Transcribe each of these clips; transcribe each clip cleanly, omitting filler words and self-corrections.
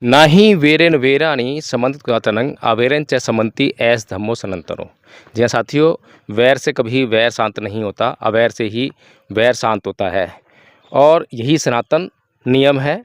नाही वेरेन वेरानि समंतगतनं अवेरन च समंति ऐस धम्मो सनातनो। जी हाँ साथियों, वैर से कभी वैर शांत नहीं होता, अवैर से ही वैर शांत होता है और यही सनातन नियम है।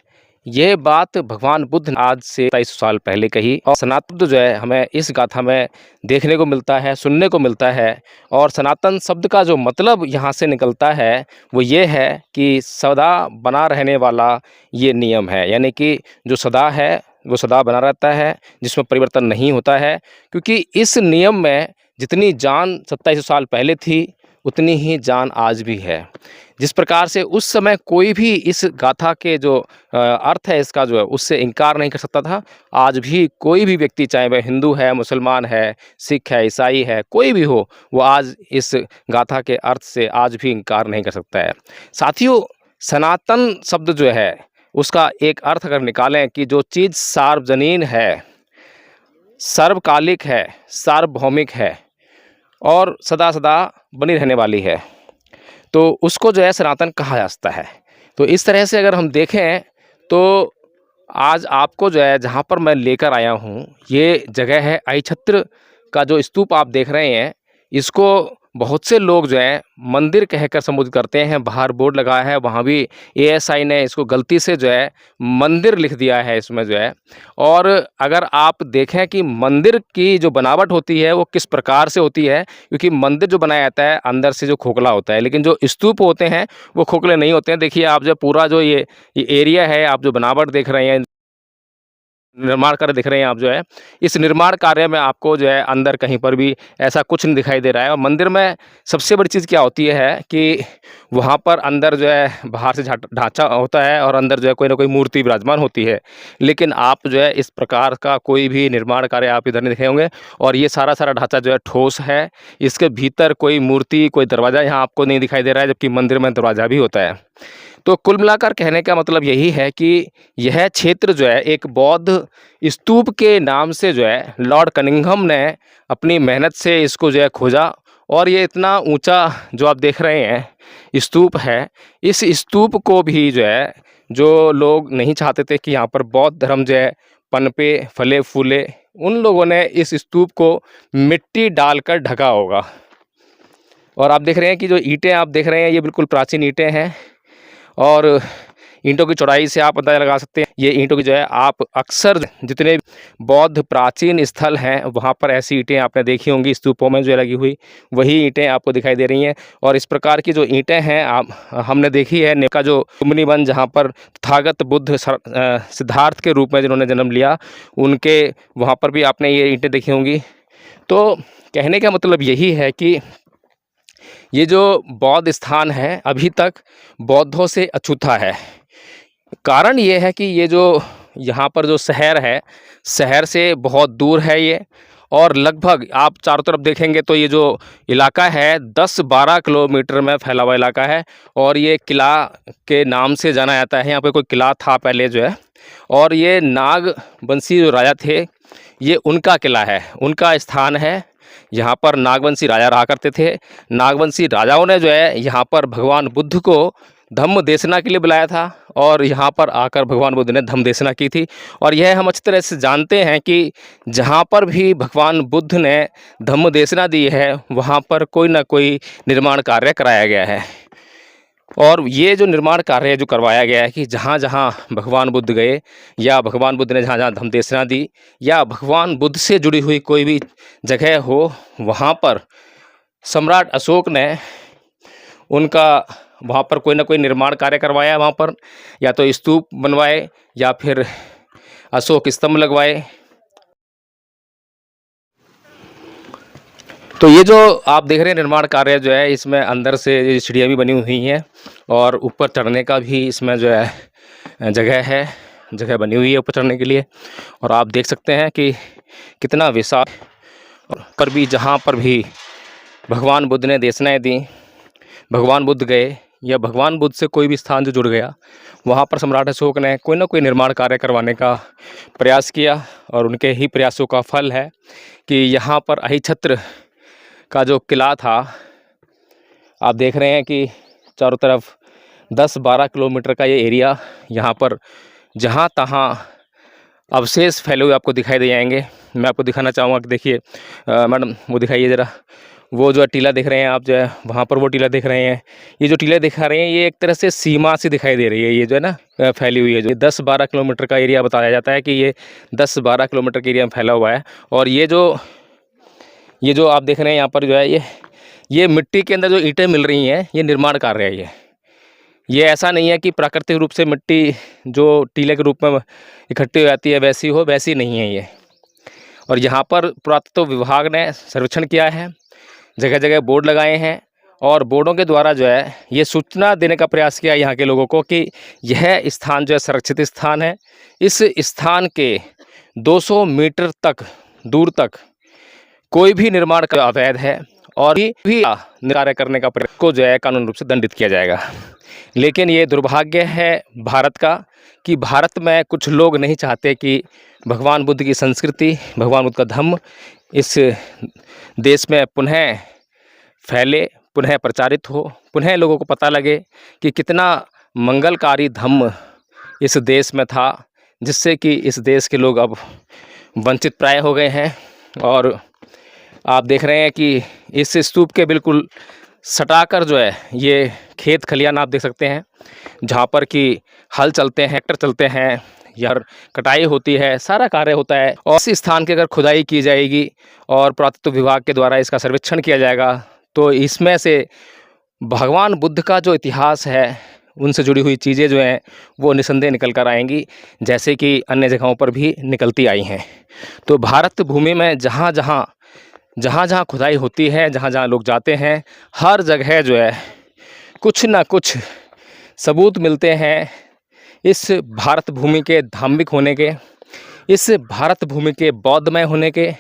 ये बात भगवान बुद्ध ने आज से 2300 साल पहले कही और सनातन जो है हमें इस गाथा में देखने को मिलता है, सुनने को मिलता है। और सनातन शब्द का जो मतलब यहाँ से निकलता है वो ये है कि सदा बना रहने वाला ये नियम है, यानी कि जो सदा है वो सदा बना रहता है, जिसमें परिवर्तन नहीं होता है। क्योंकि इस नियम में जितनी जान 2700 साल पहले थी उतनी ही जान आज भी है। जिस प्रकार से उस समय कोई भी इस गाथा के जो अर्थ है इसका जो है उससे इनकार नहीं कर सकता था, आज भी कोई भी व्यक्ति, चाहे वह हिंदू है, मुसलमान है, सिख है, ईसाई है, कोई भी हो, वो आज इस गाथा के अर्थ से आज भी इनकार नहीं कर सकता है। साथियों, सनातन शब्द जो है उसका एक अर्थ अगर निकालें कि जो चीज़ सार्वजनीन है, सर्वकालिक है, सार्वभौमिक है और सदा सदा बनी रहने वाली है, तो उसको जो है सनातन कहा जाता है। तो इस तरह से अगर हम देखें तो आज आपको जो है जहाँ पर मैं लेकर आया हूँ, ये जगह है अहिछत्र का जो स्तूप आप देख रहे हैं। इसको बहुत से लोग जो है मंदिर कहकर संबोधित करते हैं। बाहर बोर्ड लगा है, वहाँ भी एएसआई ने इसको गलती से जो है मंदिर लिख दिया है इसमें जो है। और अगर आप देखें कि मंदिर की जो बनावट होती है वो किस प्रकार से होती है, क्योंकि मंदिर जो बनाया जाता है अंदर से जो खोखला होता है, लेकिन जो स्तूप होते हैं वो खोखले नहीं होते हैं। देखिए आप जो पूरा जो ये एरिया है, आप जो बनावट देख रहे हैं, निर्माण कार्य दिख रहे हैं आप जो है, इस निर्माण कार्य में आपको जो है अंदर कहीं पर भी ऐसा कुछ नहीं दिखाई दे रहा है। और मंदिर में सबसे बड़ी चीज़ क्या होती है कि वहाँ पर अंदर जो है बाहर से ढांचा होता है और अंदर जो है कोई ना कोई मूर्ति विराजमान होती है, लेकिन आप जो है इस प्रकार का कोई भी निर्माण कार्य आप इधर नहीं देखे होंगे। और ये सारा ढांचा जो है ठोस है, इसके भीतर कोई मूर्ति, कोई दरवाज़ा यहाँ आपको नहीं दिखाई दे रहा है, जबकि मंदिर में दरवाज़ा भी होता है। तो कुल मिलाकर कहने का मतलब यही है कि यह क्षेत्र जो है एक बौद्ध स्तूप के नाम से जो है लॉर्ड कनिंघम ने अपनी मेहनत से इसको जो है खोजा। और ये इतना ऊंचा जो आप देख रहे हैं स्तूप है, इस स्तूप को भी जो है जो लोग नहीं चाहते थे कि यहाँ पर बौद्ध धर्म जो है पनपे, फले फूले, उन लोगों ने इस स्तूप को मिट्टी डालकर ढका होगा। और आप देख रहे हैं कि जो ईंटें आप देख रहे हैं ये बिल्कुल प्राचीन ईंटें हैं और ईंटों की चौड़ाई से आप अंदाज़ा लगा सकते हैं। ये ईंटों की जो है आप अक्सर जितने बौद्ध प्राचीन स्थल हैं वहाँ पर ऐसी ईंटें आपने देखी होंगी, स्तूपों में जो है लगी हुई वही ईंटें आपको दिखाई दे रही हैं। और इस प्रकार की जो ईंटें हैं आप हमने देखी है नेपाल का जो लुम्बिनी वन, जहाँ पर तथागत बुद्ध सिद्धार्थ के रूप में जिन्होंने जन्म लिया, उनके वहाँ पर भी आपने ये ईंटें देखी होंगी। तो कहने का मतलब यही है कि ये जो बौद्ध स्थान है अभी तक बौद्धों से अछूता है। कारण ये है कि ये जो यहाँ पर जो शहर है, शहर से बहुत दूर है ये। और लगभग आप चारों तरफ देखेंगे तो ये जो इलाका है 10-12 किलोमीटर में फैला हुआ इलाका है। और ये किला के नाम से जाना जाता है, यहाँ पे कोई किला था पहले जो है। और ये नागवंशी जो राजा थे, ये उनका किला है, उनका स्थान है। यहाँ पर नागवंशी राजा रहा करते थे। नागवंशी राजाओं ने जो है यहाँ पर भगवान बुद्ध को धम्म देशना के लिए बुलाया था और यहाँ पर आकर भगवान बुद्ध ने धम्म देशना की थी। और यह हम अच्छी तरह से जानते हैं कि जहाँ पर भी भगवान बुद्ध ने धम्म देशना दी है वहाँ पर कोई ना कोई निर्माण कार्य कराया गया है। और ये जो निर्माण कार्य जो करवाया गया है कि जहाँ जहाँ भगवान बुद्ध गए या भगवान बुद्ध ने जहाँ जहाँ धम्म देशना दी या भगवान बुद्ध से जुड़ी हुई कोई भी जगह हो, वहाँ पर सम्राट अशोक ने उनका वहाँ पर कोई ना कोई निर्माण कार्य करवाया। वहाँ पर या तो स्तूप बनवाए या फिर अशोक स्तंभ लगवाए। तो ये जो आप देख रहे हैं निर्माण कार्य जो है, इसमें अंदर से सीढ़ियाँ भी बनी हुई हैं और ऊपर चढ़ने का भी इसमें जो है जगह बनी हुई है ऊपर चढ़ने के लिए। और आप देख सकते हैं कि कितना विशाल, पर भी जहाँ पर भी भगवान बुद्ध ने देशनाएँ दी, भगवान बुद्ध गए या भगवान बुद्ध से कोई भी स्थान जो जुड़ गया, वहाँ पर सम्राट अशोक ने कोई ना कोई निर्माण कार्य करवाने का प्रयास किया। और उनके ही प्रयासों का फल है कि यहाँ पर अहिछत्र का जो किला था, आप देख रहे हैं कि चारों तरफ 10-12 किलोमीटर का ये एरिया, यहाँ पर जहाँ तहाँ अवशेष फैले हुए आपको दिखाई दे जाएंगे। मैं आपको दिखाना चाहूँगा कि देखिए मैडम वो दिखाइए ज़रा, वो जो टीला देख रहे हैं आप, जो है वहाँ पर वो टीला देख रहे हैं, ये जो टीला दिखा रहे हैं ये एक तरह से सीमा सी दिखाई दे रही है, ये जो है ना फैली हुई है, जो 10-12 किलोमीटर का एरिया बताया जाता है कि ये 10-12 किलोमीटर के एरिया में फैला हुआ है। और ये जो आप देख रहे हैं यहाँ पर जो है ये मिट्टी के अंदर जो ईंटें मिल रही हैं, ये निर्माण कार्य है। ये ऐसा नहीं है कि प्राकृतिक रूप से मिट्टी जो टीले के रूप में इकट्ठी हो जाती है वैसी नहीं है ये। और यहाँ पर पुरातत्व विभाग ने सर्वेक्षण किया है, जगह जगह बोर्ड लगाए हैं, और बोर्डों के द्वारा जो है ये सूचना देने का प्रयास किया यहाँ के लोगों को कि यह स्थान जो है संरक्षित स्थान है। इस स्थान के 200 मीटर तक दूर तक कोई भी निर्माण अवैध है, और भी कार्य करने का प्रयास को जो है कानून रूप से दंडित किया जाएगा। लेकिन ये दुर्भाग्य है भारत का कि भारत में कुछ लोग नहीं चाहते कि भगवान बुद्ध की संस्कृति, भगवान बुद्ध का धम्म इस देश में पुनः फैले, पुनः प्रचारित हो, पुनः लोगों को पता लगे कि कितना मंगलकारी धम्म इस देश में था, जिससे कि इस देश के लोग अब वंचित प्राय हो गए हैं। और आप देख रहे हैं कि इस स्तूप के बिल्कुल सटाकर जो है ये खेत खलियान आप देख सकते हैं, जहाँ पर कि हल चलते हैं, ट्रैक्टर चलते हैं, या कटाई होती है, सारा कार्य होता है। और इस स्थान की अगर खुदाई की जाएगी और पुरातत्व विभाग के द्वारा इसका सर्वेक्षण किया जाएगा तो इसमें से भगवान बुद्ध का जो इतिहास है, उनसे जुड़ी हुई चीज़ें जो हैं वो निसंदेह निकल कर आएंगी, जैसे कि अन्य जगहों पर भी निकलती आई हैं। तो भारत भूमि में जहाँ जहाँ खुदाई होती है, जहाँ जहाँ लोग जाते हैं, हर जगह जो है कुछ ना कुछ सबूत मिलते हैं इस भारत भूमि के धार्मिक होने के, इस भारत भूमि के बौद्धमय होने के,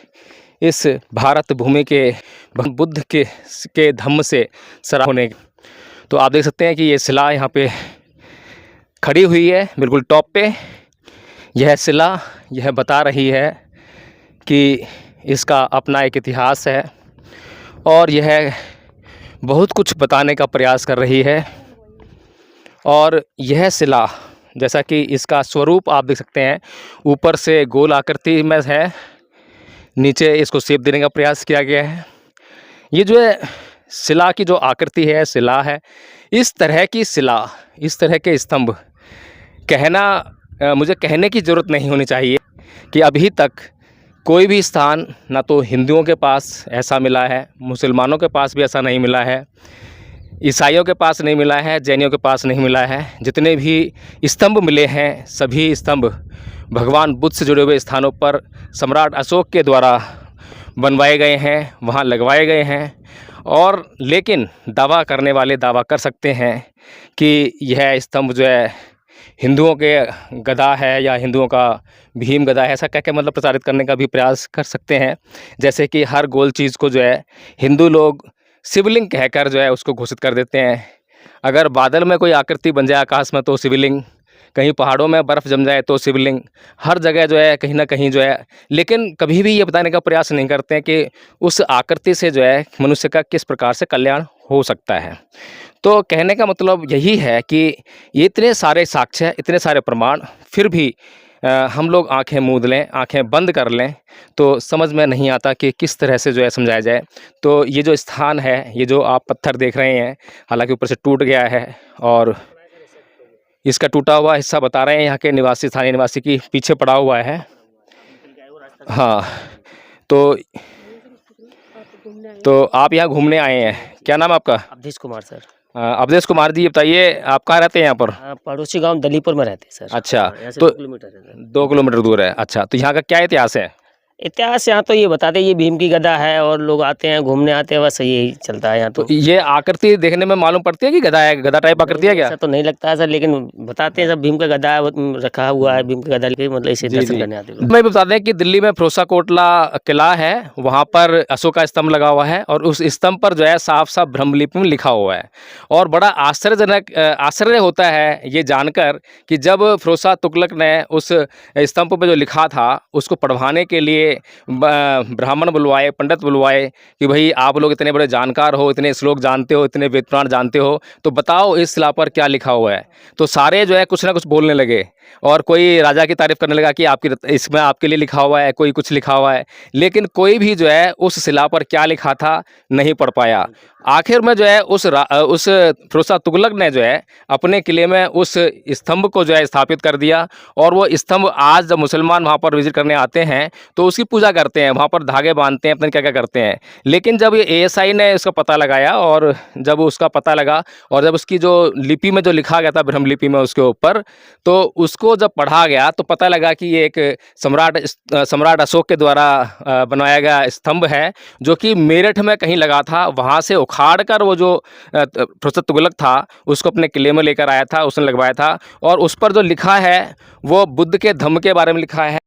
इस भारत भूमि के बुद्ध के धम्म से सरा होने के। तो आप देख सकते हैं कि ये शिला यहाँ पे खड़ी हुई है बिल्कुल टॉप पे। यह शिला यह बता रही है कि इसका अपना एक इतिहास है, और यह बहुत कुछ बताने का प्रयास कर रही है। और यह शिला, जैसा कि इसका स्वरूप आप देख सकते हैं, ऊपर से गोल आकृति में है, नीचे इसको शेप देने का प्रयास किया गया है। ये जो है शिला की जो आकृति है, शिला है, इस तरह की शिला, इस तरह के स्तंभ मुझे कहने की ज़रूरत नहीं होनी चाहिए कि अभी तक कोई भी स्थान ना तो हिंदुओं के पास ऐसा मिला है, मुसलमानों के पास भी ऐसा नहीं मिला है, ईसाइयों के पास नहीं मिला है, जैनियों के पास नहीं मिला है। जितने भी स्तंभ मिले हैं, सभी स्तंभ भगवान बुद्ध से जुड़े हुए स्थानों पर सम्राट अशोक के द्वारा बनवाए गए हैं, वहाँ लगवाए गए हैं। और लेकिन दावा करने वाले दावा कर सकते हैं कि यह स्तंभ जो है हिंदुओं के गदा है या हिंदुओं का भीम गदा है, ऐसा कह के मतलब प्रचारित करने का भी प्रयास कर सकते हैं। जैसे कि हर गोल चीज़ को जो है हिंदू लोग शिवलिंग कहकर जो है उसको घोषित कर देते हैं। अगर बादल में कोई आकृति बन जाए आकाश में तो शिवलिंग, कहीं पहाड़ों में बर्फ़ जम जाए तो शिवलिंग, हर जगह जो है कहीं ना कहीं जो है, लेकिन कभी भी ये बताने का प्रयास नहीं करते हैं कि उस आकृति से जो है मनुष्य का किस प्रकार से कल्याण हो सकता है। तो कहने का मतलब यही है कि ये इतने सारे साक्ष्य, इतने सारे प्रमाण, फिर भी हम लोग आंखें मूंद लें, आंखें बंद कर लें तो समझ में नहीं आता कि किस तरह से जो है समझाया जाए। तो ये जो स्थान है, ये जो आप पत्थर देख रहे हैं, हालांकि ऊपर से टूट गया है, और इसका टूटा हुआ हिस्सा बता रहे हैं यहाँ के निवासी, स्थानीय निवासी की पीछे पड़ा हुआ है। हाँ, तो आप यहाँ घूमने आए हैं, क्या नाम है आपका? अवधेश कुमार सर। अवधेश कुमार जी, बताइए आप कहाँ रहते हैं यहाँ पर? पड़ोसी गांव दलीपुर में रहते हैं सर। अच्छा, यहाँ से तो 2 किलोमीटर है सर। 2 किलोमीटर दूर है। अच्छा, तो यहाँ का क्या इतिहास है? इतिहास यहाँ तो ये बताते हैं, ये भीम की गदा है और लोग आते हैं घूमने आते हैं, बस यही चलता है यहाँ तो। ये आकृति देखने में मालूम पड़ती है कि गदा है, गदा टाइप आकृति है क्या? ऐसा तो नहीं लगता है सर, लेकिन बताते हैं सब भीम का गदा रखा हुआ है, भीम का गदा के मतलब इसे दर्शन करने आते हैं। मैं बता दें कि दिल्ली में फिरोजा कोटला किला है, वहाँ पर अशोक का स्तंभ लगा हुआ है, और उस स्तंभ पर जो है साफ साफ ब्रह्मलिपि में लिखा हुआ है। और बड़ा आश्चर्य होता है ये जानकर कि जब फिरोजा तुगलक ने उस स्तंभ पर जो लिखा था उसको पढ़वाने के लिए ब्राह्मण बुलवाए, पंडित बुलवाए कि भाई आप लोग इतने बड़े जानकार हो, इतने श्लोक जानते हो, इतने वेद पुराण जानते हो, तो बताओ इस शिला पर क्या लिखा हुआ है। तो सारे जो है कुछ ना कुछ बोलने लगे और कोई राजा की तारीफ़ करने लगा कि आपकी इसमें आपके लिए लिखा हुआ है, कोई कुछ लिखा हुआ है, लेकिन कोई भी जो है उस शिला पर क्या लिखा था नहीं पढ़ पाया। आखिर में जो है उस फिरोज़ शाह तुगलक ने जो है अपने किले में उस स्तंभ को जो है स्थापित कर दिया और वो स्तंभ आज जब मुसलमान वहाँ पर विजिट करने आते हैं तो उसकी पूजा करते हैं, वहाँ पर धागे बांधते हैं, पता नहीं क्या-क्या करते हैं। लेकिन जब ये एएसआई ने इसका पता लगाया और जब उसका पता लगा और जब उसकी जो लिपि में जो लिखा गया था ब्रह्म लिपि में उसके ऊपर, तो उसको जब पढ़ा गया तो पता लगा कि ये एक सम्राट अशोक के द्वारा बनवाया गया स्तंभ है, जो कि मेरठ में कहीं लगा था। वहाँ से उखाड़ कर वो जो फिरोज़ शाह तुगलक था उसको अपने किले में लेकर आया था, उसने लगवाया था और उस पर जो लिखा है वो बुद्ध के धम्म के बारे में लिखा है।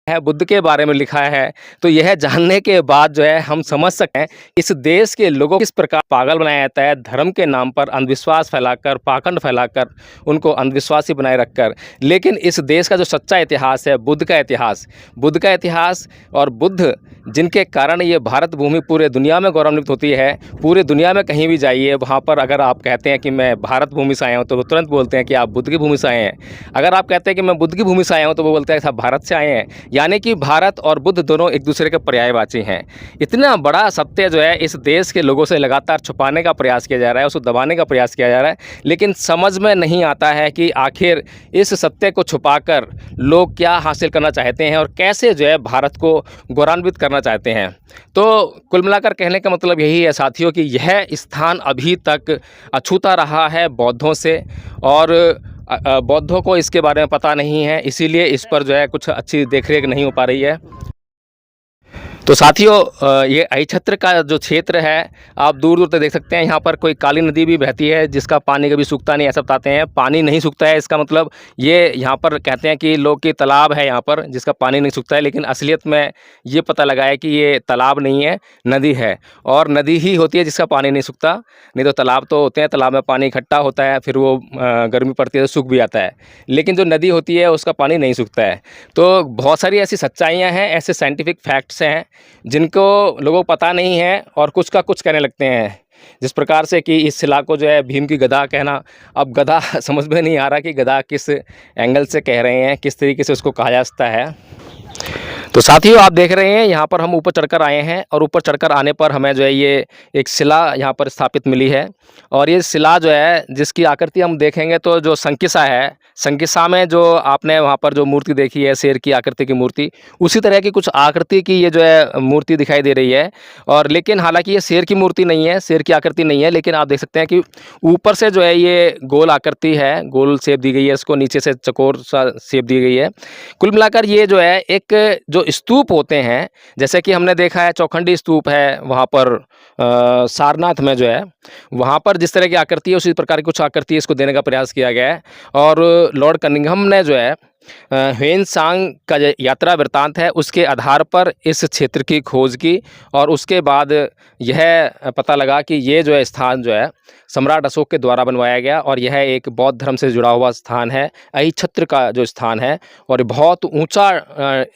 बुद्ध के बारे में लिखा है। तो यह जानने के बाद जो है हम समझ सकते हैं इस देश के लोगों को किस प्रकार पागल बनाया जाता है, धर्म के नाम पर अंधविश्वास फैलाकर, पाखंड फैलाकर, उनको अंधविश्वासी बनाए रखकर। लेकिन इस देश का जो सच्चा इतिहास है, बुद्ध का इतिहास और बुद्ध जिनके कारण ये भारत भूमि पूरे दुनिया में गौरवान्वित होती है। पूरे दुनिया में कहीं भी जाइए, वहाँ पर अगर आप कहते हैं कि मैं भारत भूमि से आया हूँ, तो वो तुरंत बोलते हैं कि आप बुद्ध की भूमि से आए हैं। अगर आप कहते हैं कि मैं बुद्ध की भूमि से आया हूँ, तो वो बोलते हैं कि आप भारत से आए हैं। यानी कि भारत और बुद्ध दोनों एक दूसरे के पर्यायवाची हैं। इतना बड़ा सत्य जो है इस देश के लोगों से लगातार छुपाने का प्रयास किया जा रहा है, उसको दबाने का प्रयास किया जा रहा है, लेकिन समझ में नहीं आता है कि आखिर इस सत्य को छुपाकर लोग क्या हासिल करना चाहते हैं और कैसे जो है भारत को गौरवान्वित करना चाहते हैं। तो कुल मिलाकर कहने का मतलब यही है साथियों कि यह स्थान अभी तक अछूता रहा है बौद्धों से और बौद्धों को इसके बारे में पता नहीं है, इसीलिए इस पर जो है कुछ अच्छी देखरेख नहीं हो पा रही है। तो साथियों ये अहिछत्र का जो क्षेत्र है आप दूर दूर तक देख सकते हैं। यहाँ पर कोई काली नदी भी बहती है जिसका पानी कभी सूखता नहीं, ऐसा बताते हैं। पानी नहीं सूखता है इसका मतलब ये यहाँ पर कहते हैं कि लोग की तालाब है यहाँ पर जिसका पानी नहीं सूखता है, लेकिन असलियत में ये पता लगा है कि ये तालाब नहीं है, नदी है। और नदी ही होती है जिसका पानी नहीं सूखता, नहीं तो तालाब तो होते हैं, तालाब में पानी इकट्ठा होता है, फिर वो गर्मी पड़ती है तो सूख भी आता है, लेकिन जो नदी होती है उसका पानी नहीं सूखता है। तो बहुत सारी ऐसी सच्चाइयाँ हैं, ऐसे साइंटिफिक फैक्ट्स हैं जिनको लोगों को पता नहीं है और कुछ का कुछ कहने लगते हैं। जिस प्रकार से कि इस शिला को जो है भीम की गदा कहना, अब गदा समझ में नहीं आ रहा कि गदा किस एंगल से कह रहे हैं, किस तरीके से उसको कहा जा सकता है। तो साथियों आप देख रहे हैं यहाँ पर हम ऊपर चढ़कर आए हैं और ऊपर चढ़कर आने पर हमें जो है ये एक शिला यहाँ पर स्थापित मिली है और ये शिला जो है जिसकी आकृति हम देखेंगे तो जो संकिसा है, संकिसा में जो आपने वहाँ पर जो मूर्ति देखी है शेर की आकृति की मूर्ति, उसी तरह की कुछ आकृति की ये जो है मूर्ति दिखाई दे रही है। और लेकिन हालांकि ये शेर की मूर्ति नहीं है, शेर की आकृति नहीं है, लेकिन आप देख सकते हैं कि ऊपर से जो है ये गोल आकृति है, गोल शेप दी गई है, इसको नीचे से चकोर सा शेप दी गई है। कुल मिलाकर ये जो है एक जो स्तूप होते हैं, जैसे कि हमने देखा है चौखंडी स्तूप है वहाँ पर सारनाथ में जो है, वहाँ पर जिस तरह की आकृति है उसी प्रकार की कुछ आकृति इसको देने का प्रयास किया गया है। और लॉर्ड कनिंघम ने जो है ह्वेन-त्सांग का जो यात्रा वृत्तांत है उसके आधार पर इस क्षेत्र की खोज की और उसके बाद यह पता लगा कि ये जो है स्थान जो है सम्राट अशोक के द्वारा बनवाया गया और यह एक बौद्ध धर्म से जुड़ा हुआ स्थान है, अहिछत्र का जो स्थान है और बहुत ऊंचा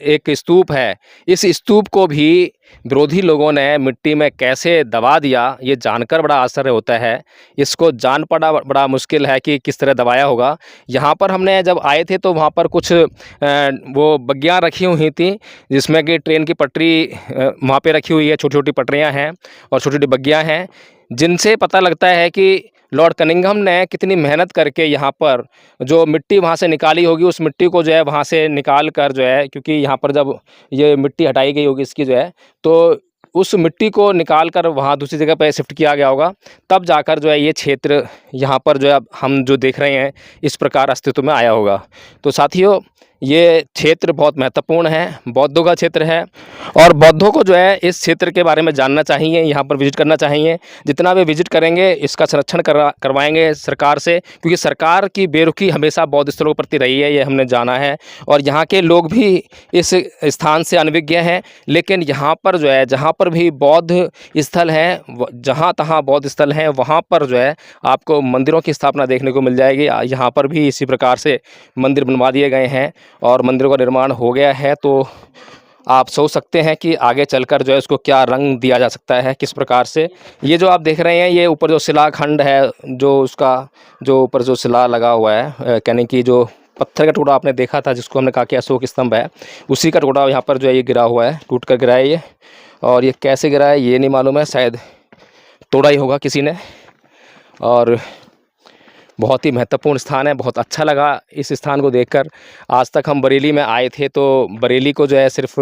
एक स्तूप है। इस स्तूप को भी विरोधी लोगों ने मिट्टी में कैसे दबा दिया ये जानकर बड़ा आश्चर्य होता है। इसको जान पड़ा बड़ा मुश्किल है कि किस तरह दबाया होगा। यहाँ पर हमने जब आए थे तो वहाँ पर कुछ वो बग्गियाँ रखी हुई थी जिसमें कि ट्रेन की पटरी वहाँ पे रखी हुई है, छोटी-छोटी पटरियाँ हैं और छोटी-छोटी बग्गियाँ हैं, जिनसे पता लगता है कि लॉर्ड कनिंघम ने कितनी मेहनत करके यहाँ पर जो मिट्टी वहाँ से निकाली होगी, उस मिट्टी को जो है वहाँ से निकाल कर जो है, क्योंकि यहाँ पर जब ये मिट्टी हटाई गई होगी इसकी जो है, तो उस मिट्टी को निकाल कर वहाँ दूसरी जगह पे शिफ्ट किया गया होगा, तब जाकर जो है ये क्षेत्र यहाँ पर जो है हम जो देख रहे हैं इस प्रकार अस्तित्व में आया होगा। तो साथियों ये क्षेत्र बहुत महत्वपूर्ण है, बौद्धों का क्षेत्र है और बौद्धों को जो है इस क्षेत्र के बारे में जानना चाहिए, यहाँ पर विज़िट करना चाहिए। जितना वे विज़िट करेंगे इसका संरक्षण करवाएंगे सरकार से, क्योंकि सरकार की बेरुखी हमेशा बौद्ध स्थलों के प्रति रही है, ये हमने जाना है। और यहाँ के लोग भी इस स्थान से अनभिज्ञ हैं, लेकिन यहाँ पर जो है जहाँ पर भी बौद्ध स्थल हैं, जहाँ तहाँ बौद्ध स्थल हैं, वहाँ पर जो है आपको मंदिरों की स्थापना देखने को मिल जाएगी। यहाँ पर भी इसी प्रकार से मंदिर बनवा दिए गए हैं और मंदिरों का निर्माण हो गया है। तो आप सोच सकते हैं कि आगे चलकर जो है उसको क्या रंग दिया जा सकता है, किस प्रकार से। ये जो आप देख रहे हैं, ये ऊपर जो शिलाखंड है, जो उसका जो ऊपर जो शिला लगा हुआ है, यानी कि जो पत्थर का टुकड़ा आपने देखा था जिसको हमने कहा कि अशोक स्तंभ है, उसी का टुकड़ा यहाँ पर जो है ये गिरा हुआ है, टूट कर गिरा है ये। और ये कैसे गिरा है ये नहीं मालूम है, शायद तोड़ा ही होगा किसी ने। और बहुत ही महत्वपूर्ण स्थान है, बहुत अच्छा लगा इस स्थान को देखकर। आज तक हम बरेली में आए थे तो बरेली को जो है सिर्फ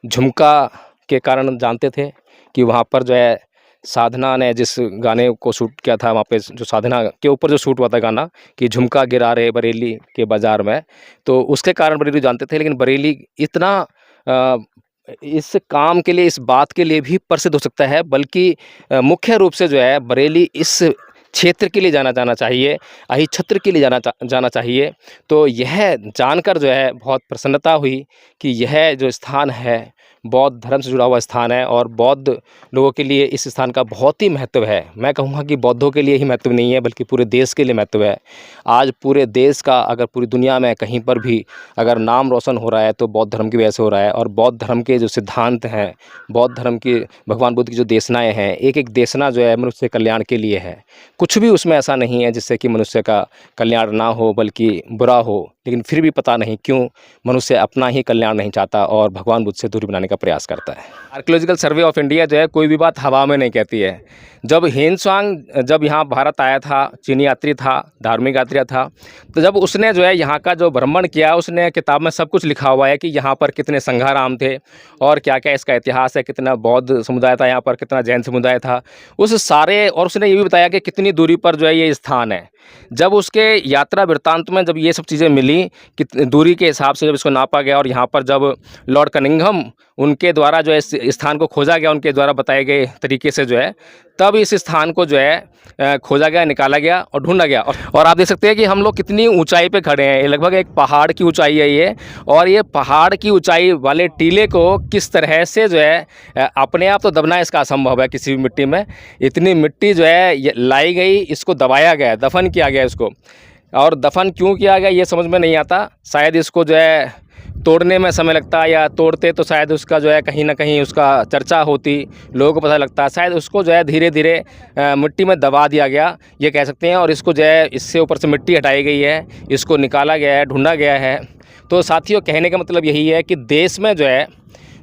झुमका के कारण जानते थे कि वहाँ पर जो है साधना ने जिस गाने को शूट किया था, वहाँ पे जो साधना के ऊपर जो शूट हुआ था गाना कि झुमका गिरा रे बरेली के बाज़ार में, तो उसके कारण बरेली जानते थे। लेकिन बरेली इतना इस काम के लिए, इस बात के लिए भी प्रसिद्ध हो सकता है, बल्कि मुख्य रूप से जो है बरेली इस क्षेत्र के लिए जाना चाहिए, अहिच्छत्र के लिए जाना चाहिए। तो यह जानकर जो है बहुत प्रसन्नता हुई कि यह जो स्थान है बौद्ध धर्म से जुड़ा हुआ स्थान है और बौद्ध लोगों के लिए इस स्थान का बहुत ही महत्व है। मैं कहूँगा कि बौद्धों के लिए ही महत्व नहीं है बल्कि पूरे देश के लिए महत्व है। आज पूरे देश का, अगर पूरी दुनिया में कहीं पर भी अगर नाम रोशन हो रहा है तो बौद्ध धर्म की वजह से हो रहा है। और बौद्ध धर्म के जो सिद्धांत हैं, बौद्ध धर्म की, भगवान बुद्ध की जो देशनाएँ हैं, एक एक देशना जो है मनुष्य कल्याण के लिए है। कुछ भी उसमें ऐसा नहीं है जिससे कि मनुष्य का कल्याण ना हो बल्कि बुरा हो। लेकिन फिर भी पता नहीं क्यों मनुष्य अपना ही कल्याण नहीं चाहता और भगवान बुद्ध से दूरी बनाने का प्रयास करता है। आर्कियोलॉजिकल सर्वे ऑफ इंडिया जो है कोई भी बात हवा में नहीं कहती है। जब ह्वेनसांग जब यहाँ भारत आया था, चीनी यात्री था, धार्मिक यात्री था, तो जब उसने जो है यहाँ का जो भ्रमण किया, उसने किताब में सब कुछ लिखा हुआ है कि यहाँ पर कितने संघाराम थे और क्या क्या इसका इतिहास है, कितना बौद्ध समुदाय था यहाँ पर, कितना जैन समुदाय था, उस सारे। और उसने ये भी बताया कि कितनी दूरी पर जो है ये स्थान है। जब उसके यात्रा वृत्तांत में जब ये सब चीज़ें मिली कि दूरी के हिसाब से जब इसको नापा गया और यहाँ पर जब लॉर्ड कनिंघम उनके द्वारा जो है इस स्थान को खोजा गया, उनके द्वारा बताए गए तरीके से जो है, तब इस स्थान को जो है खोजा गया, निकाला गया और ढूंढा गया। और आप देख सकते हैं कि हम लोग कितनी ऊंचाई पे खड़े हैं। ये लगभग एक पहाड़ की ऊंचाई है ये। और ये पहाड़ की ऊंचाई वाले टीले को किस तरह से जो है अपने आप तो दबना इसका असंभव है किसी भी मिट्टी में। इतनी मिट्टी जो है लाई गई, इसको दबाया गया, दफन किया गया इसको। और दफन क्यों किया गया ये समझ में नहीं आता। शायद इसको जो है तोड़ने में समय लगता, या तोड़ते तो शायद उसका जो है कहीं ना कहीं उसका चर्चा होती, लोगों को पता लगता। शायद उसको जो है धीरे धीरे मिट्टी में दबा दिया गया, ये कह सकते हैं। और इसको जो है इससे ऊपर से मिट्टी हटाई गई है, इसको निकाला गया है, ढूंढा गया है। तो साथियों, कहने का मतलब यही है कि देश में जो है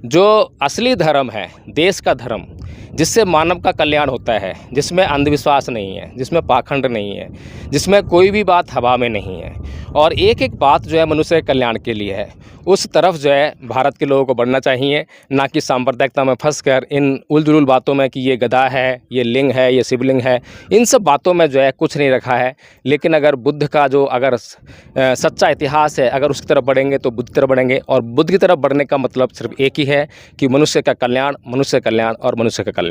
जो असली धर्म है, देश का धर्म, जिससे मानव का कल्याण होता है, जिसमें अंधविश्वास नहीं है, जिसमें पाखंड नहीं है, जिसमें कोई भी बात हवा में नहीं है और एक एक बात जो है मनुष्य के कल्याण के लिए है, उस तरफ जो है भारत के लोगों को बढ़ना चाहिए। ना कि सांप्रदायिकता में फंसकर इन उलझुल बातों में कि ये गदा है, ये लिंग है, ये शिवलिंग है, इन सब बातों में जो है कुछ नहीं रखा है। लेकिन अगर बुद्ध का जो अगर सच्चा इतिहास है, अगर उसकी तरफ बढ़ेंगे तो बुद्ध की तरफ बढ़ेंगे। और बुद्ध की तरफ बढ़ने का मतलब सिर्फ एक ही है कि मनुष्य का कल्याण, मनुष्य का कल्याण और मनुष्य का कल्याण।